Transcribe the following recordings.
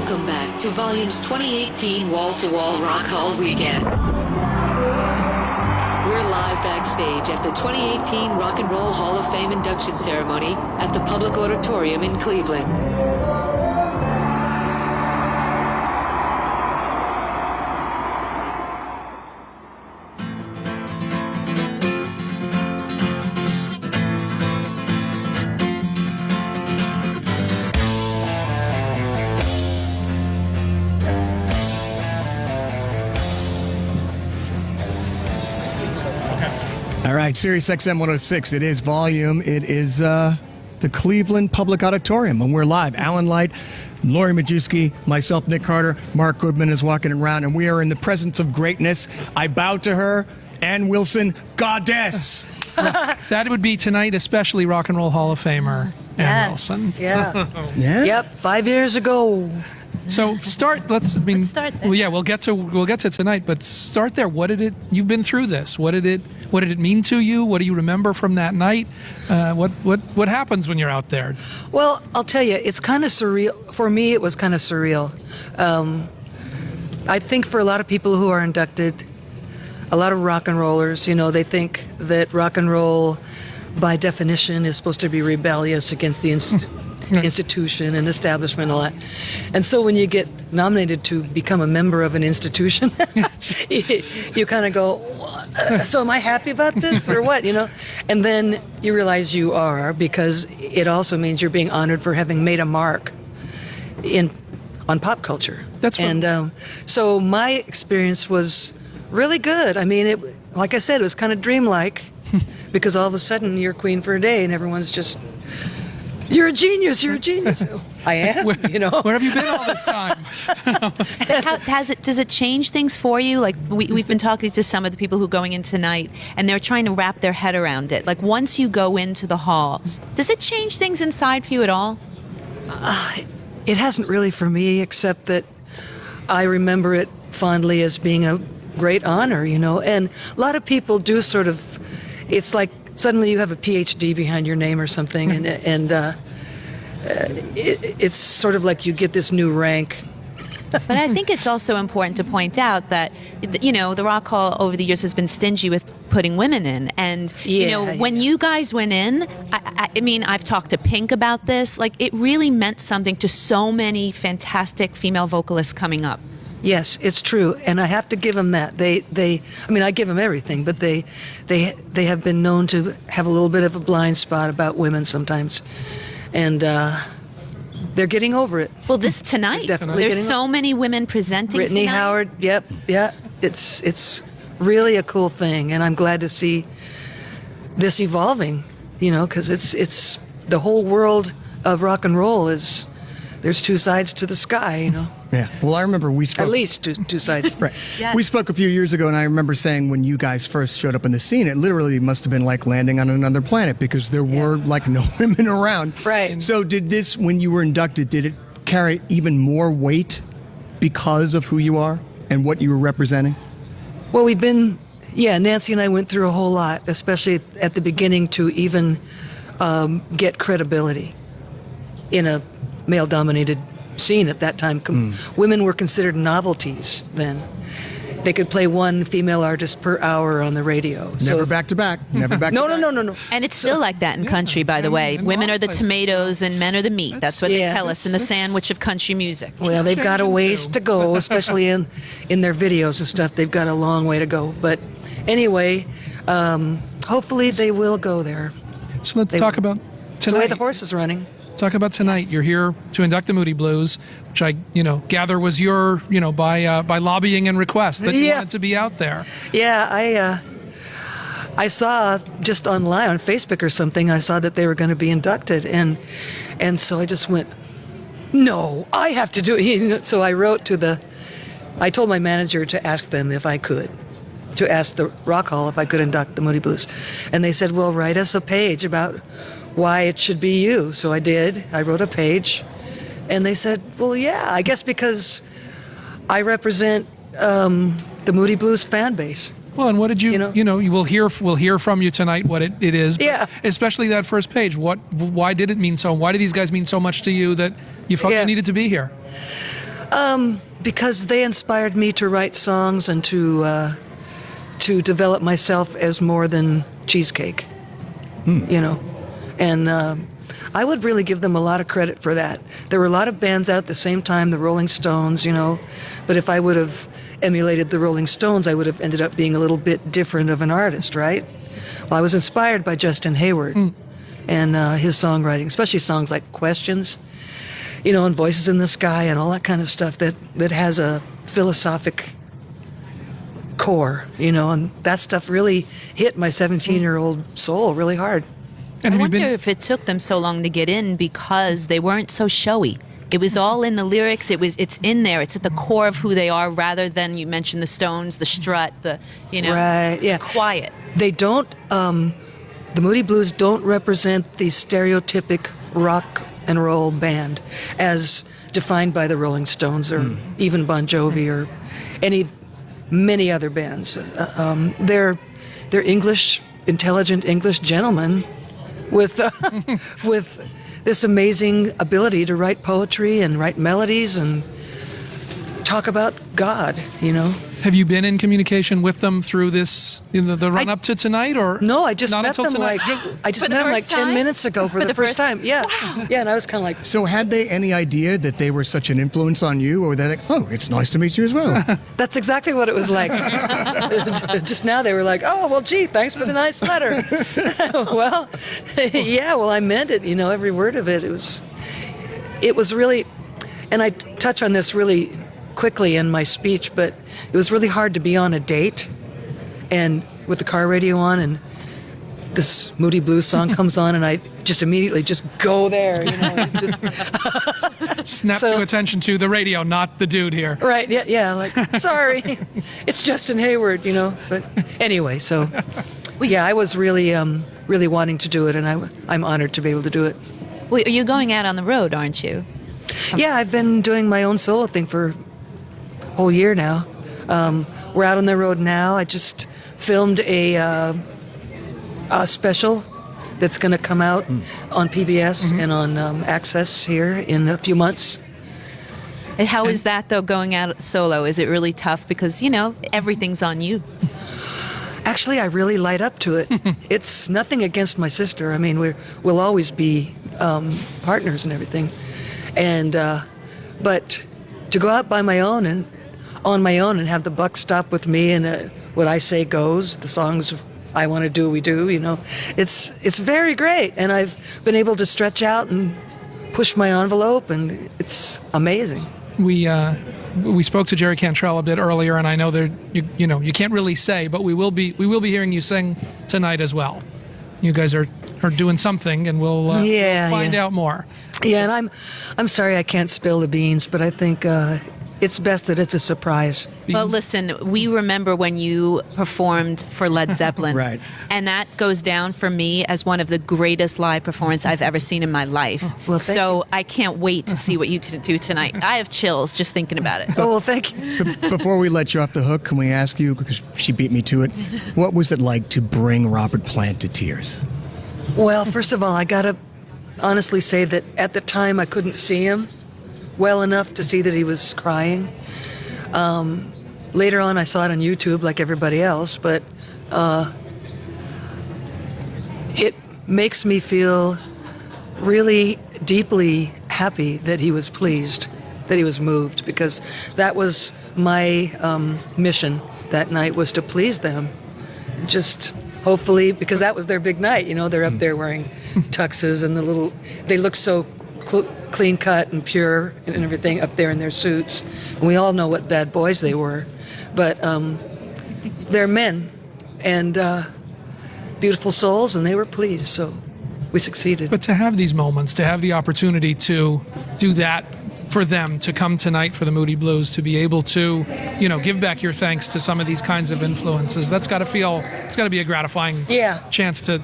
Welcome back to Volume's 2018 Wall-to-Wall Rock Hall Weekend. We're live backstage at the 2018 Rock and Roll Hall of Fame induction ceremony at the Public Auditorium in Cleveland. All right, SiriusXM 106. It is Volume. It is the Cleveland Public Auditorium, and we're live. Alan Light, Lori Majewski, myself, Nik Carter, Mark Goodman is walking around, and we are in the presence of greatness. I bow to her, Ann Wilson, goddess. That would be tonight, especially Rock and Roll Hall of Famer Ann Wilson. Yeah. Yeah. Yep. 5 years ago. So let's start there. Well, yeah, we'll get to tonight, but start there. You've been through this. What did it mean to you? What do you remember from that night? What happens when you're out there? Well, I'll tell you, it's kind of surreal. For me, it was kind of surreal. I think for a lot of people who are inducted, a lot of rock and rollers, they think that rock and roll, by definition, is supposed to be rebellious against the institution and establishment and all that. And so when you get nominated to become a member of an institution, you kind of go, so am I happy about this or what, And then you realize you are, because it also means you're being honored for having made a mark on pop culture. That's what... And so my experience was really good. I mean, like I said, it was kind of dreamlike because all of a sudden you're queen for a day and everyone's just... You're a genius. You're a genius. I am. Where have you been all this time? Does it change things for you? Like we've been talking to some of the people who are going in tonight, and they're trying to wrap their head around it. Like once you go into the hall, does it change things inside for you at all? It hasn't really for me, except that I remember it fondly as being a great honor. And a lot of people do sort of. It's like. Suddenly you have a PhD behind your name or something, and it's sort of like you get this new rank. But I think it's also important to point out that, the Rock Hall over the years has been stingy with putting women in. And, when you guys went in, I mean, I've talked to Pink about this, like it really meant something to so many fantastic female vocalists coming up. Yes, it's true, and I have to give them that. I mean, I give them everything, but they have been known to have a little bit of a blind spot about women sometimes, and they're getting over it. Well, this tonight, there's so many women presenting. Brittany tonight. Howard, yeah, it's really a cool thing, and I'm glad to see this evolving. Because it's the whole world of rock and roll is. There's two sides to the sky, Yeah. Well, I remember we spoke... At least two sides. Right. Yes. We spoke a few years ago, and I remember saying when you guys first showed up in the scene, it literally must have been like landing on another planet because there were like no women around. Right. So when you were inducted, did it carry even more weight because of who you are and what you were representing? Well, Nancy and I went through a whole lot, especially at the beginning, to even get credibility in a male-dominated scene at that time. Women were considered novelties then. They could play one female artist per hour on the radio. Never back to back. Never back to back. No. And it's still like that in country, by the way. Women are the tomatoes and men are the meat. That's what they tell us in the sandwich of country music. Well, they've got a ways to go, especially in their videos and stuff. They've got a long way to go. But anyway, hopefully they will go there. So let's talk about tonight. It's the way the horse is running. Talk about tonight. You're here to induct the Moody Blues, which I, gather was your, by lobbying and request that you wanted to be out there. Yeah, I saw just online on Facebook or something. I saw that they were going to be inducted, and so I just went, no, I have to do it. So I told my manager to ask them if I could. To ask the Rock Hall if I could induct the Moody Blues, and they said, "Well, write us a page about why it should be you." So I did. I wrote a page, and they said, "Well, yeah, I guess because I represent the Moody Blues fan base." Well, and what did you we'll hear from you tonight what it is. Yeah. Especially that first page. Why did it mean so? Why do these guys mean so much to you that you felt you needed to be here? Because they inspired me to write songs and to develop myself as more than cheesecake, you know. And I would really give them a lot of credit for that. There were a lot of bands out at the same time, the Rolling Stones, you know, but if I would have emulated the Rolling Stones, I would have ended up being a little bit different of an artist, right? Well, I was inspired by Justin Hayward and his songwriting, especially songs like Questions, you know, and Voices in the Sky and all that kind of stuff that has a philosophic core, you know, and that stuff really hit my 17-year-old soul really hard. And I wonder if it took them so long to get in because they weren't so showy. It was all in the lyrics. It's in there. It's at the core of who they are, rather than, you mentioned the Stones, the strut, the, you know, right, yeah, quiet. They don't. The Moody Blues don't represent the stereotypic rock and roll band as defined by the Rolling Stones or even Bon Jovi or many other bands. They're English, intelligent English gentlemen with this amazing ability to write poetry and write melodies and talk about God, you know. Have you been in communication with them through this, the run up to tonight, or no? I just not met until them tonight? I just met them like 10 minutes ago for the first time. Yeah, wow. Yeah, and I was kind of like. So had they any idea that they were such an influence on you, or that, oh, it's nice to meet you as well? That's exactly what it was like. Just now they were like, oh, well, gee, thanks for the nice letter. Well, yeah, well, I meant it, you know, every word of it. It was really, and I touch on this really quickly in my speech, but it was really hard to be on a date and with the car radio on and this Moody Blues song comes on and I just immediately just go there, you know, just snap to attention to the radio, not the dude here. Right, yeah, like, sorry, it's Justin Hayward, you know, but anyway, so yeah, I was really really wanting to do it, and I'm honored to be able to do it. Well, you're going out on the road, aren't you? Yeah, I've been doing my own solo thing for a whole year now. We're out on the road now. I just filmed a special that's going to come out on PBS and on Access here in a few months. And how is that, though, going out solo? Is it really tough? Because, you know, everything's on you. Actually, I really light up to it. It's nothing against my sister. I mean, we'll always be partners and everything. And but to go out by my own and on my own and have the buck stop with me and what I say goes, the songs I want to do, we do, you know, it's very great. And I've been able to stretch out and push my envelope, and it's amazing. We spoke to Jerry Cantrell a bit earlier, and I know you can't really say, but we will be hearing you sing tonight as well. You guys are doing something, and we'll find out more. Yeah, and I'm sorry I can't spill the beans, but I think it's best that it's a surprise. Well, listen, we remember when you performed for Led Zeppelin. Right. And that goes down for me as one of the greatest live performances I've ever seen in my life. Well, so I can't wait to see what you do tonight. I have chills just thinking about it. Oh, well, thank you. Before we let you off the hook, can we ask you, because she beat me to it, what was it like to bring Robert Plant to tears? Well, first of all, I got to honestly say that at the time I couldn't see him well enough to see that he was crying. Later on, I saw it on YouTube like everybody else, but it makes me feel really deeply happy that he was pleased, that he was moved, because that was my mission that night, was to please them. Just hopefully, because that was their big night, you know, they're up there wearing tuxes and they look so clean cut and pure and everything up there in their suits. And we all know what bad boys they were, but they're men and beautiful souls, and they were pleased, so we succeeded. But to have these moments, to have the opportunity to do that for them, to come tonight for the Moody Blues, to be able to, you know, give back your thanks to some of these kinds of influences, it's got to be a gratifying chance to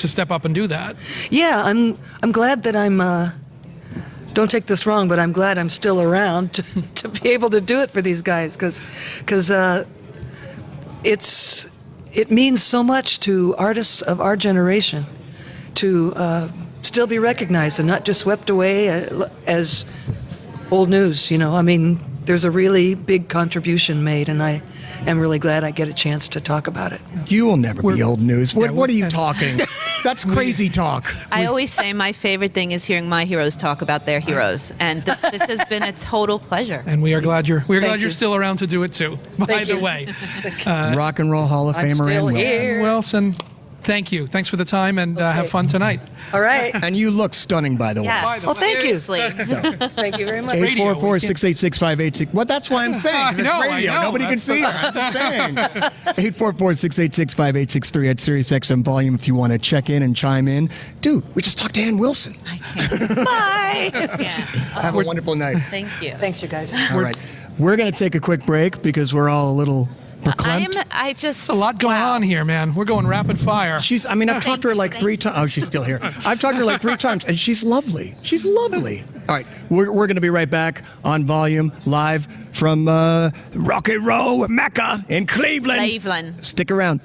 step up and do that. Yeah, I'm glad that I'm don't take this wrong, but I'm glad I'm still around to be able to do it for these guys, because it means so much to artists of our generation to still be recognized and not just swept away as old news. I mean, there's a really big contribution made, and I am really glad I get a chance to talk about it. You will never be old news. What are you talking? That's crazy talk. I always say my favorite thing is hearing my heroes talk about their heroes, and this has been a total pleasure. And we are glad you're still around to do it too. By the way, Rock and Roll Hall of Famer Ann here. Wilson, thank you. Thanks for the time, and have fun tonight. All right. And you look stunning, by the way. Yes. Well, thank you. Seriously. Thank you very much. 844-686-5863. Well, that's why I'm saying. 'Cause it's radio. I know. Nobody can see her. I'm just saying. 844-686-5863 at SiriusXM Volume if you want to check in and chime in. Dude, we just talked to Ann Wilson. I can't. Bye. Have a wonderful night. Thank you. Thanks, you guys. All right. We're going to take a quick break because we're all a little verklempt. There's a lot going on here, man. We're going rapid fire. I've talked to her like 3 times. Oh, she's still here. I've talked to her like 3 times, and she's lovely. She's lovely. All right, we're going to be right back on Volume, live from Rock and Roll Mecca in Cleveland. Cleveland. Stick around.